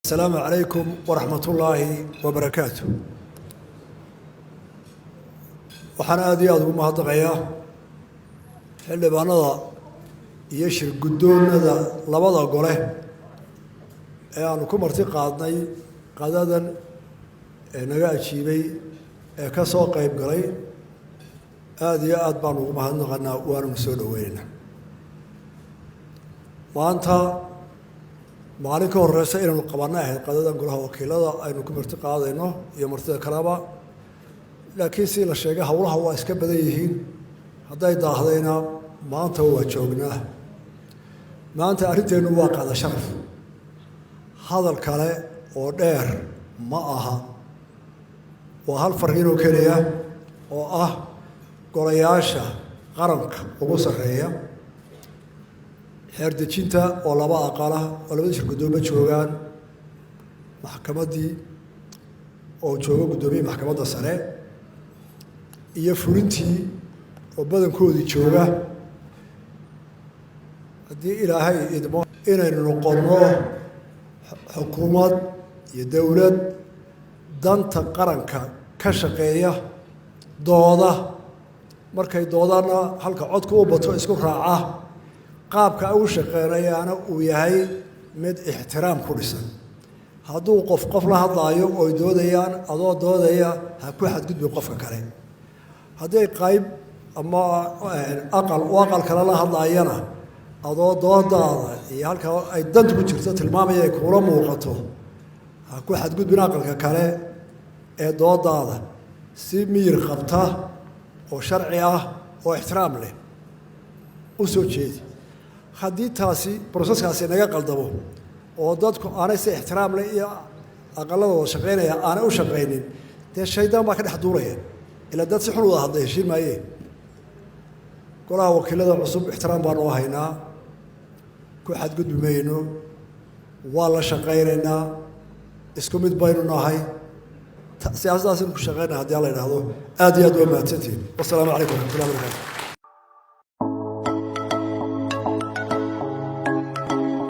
السلام عليكم ورحمة الله وبركاته. وحنا هذه أظن ما هضغيا اللي بنضع يشر قدون هذا لبضع قوله يعني كم ارتقادني قدادا نجا شيبي كسوق قريب قري هذه أتبانو ما هنغنا وأنا مسؤول وين وأنت maalinka horeysa inaynu qabanay ahayd qadadan golaha wakiilada aynu ku marti qaadayno iyo martida kalaba laakiin si la sheegay hawlaha waa iska badan yihiin haday daahdayna maanta waa joognaa maanta arinteenu waa qada sharaf hadal kale oo dheer ma aha waa hal fariin oo kaliya oo ah golayaasha qaranka ugu sareeya xeerdejinta oo laba aqala oo labada shir gudoomiye joogaan maxkamadii oo jooga gudoomiye maxkamadda sare iyo fulintii oo badankoodii jooga haddii ilaahay idmo inaynu noqonno xukuumad iyo dowlad danta qaranka ka shaqeeya dooda markay doodana halka codka u bato isku raaca qaabka uu shaqeynayana uu yahay mid ixtiraam ku dhisan hadduu qof la hadlaayo oo doodayaan adoo doodaya ha ku xadgudbi qofka kale haddii qayb ama aqal kale la hadlaayana adoo doodaada iyo halka ay danta ku jirto tilmaamaya ay kula muuqato ha ku xadgudbin aqalka kale ee doodaada si miyir qabta oo sharci ah oo ixtiraam leh u soo jeedi haddii taasi processkaasi naga qaldamo oo dadku aanay si ixtiraam leh iyo aqaladooda shaqeynaya aanay u shaqeynin dee shaydaan baa ka dhex duulaya ilaa dad si xun wada hadlay heshiin maayeen golaha wakiilada cusub ixtiraam baanu haynaa ku xadgudbi mayno waa la shaqeynaynaa isku mid baynu nahay siyaasaddaasinu ku shaqeynaa haddii alla yidhaahdo aad iyo aad waa mahadsantihin wasalaamu calaykum waraxmatullahi wabarakatu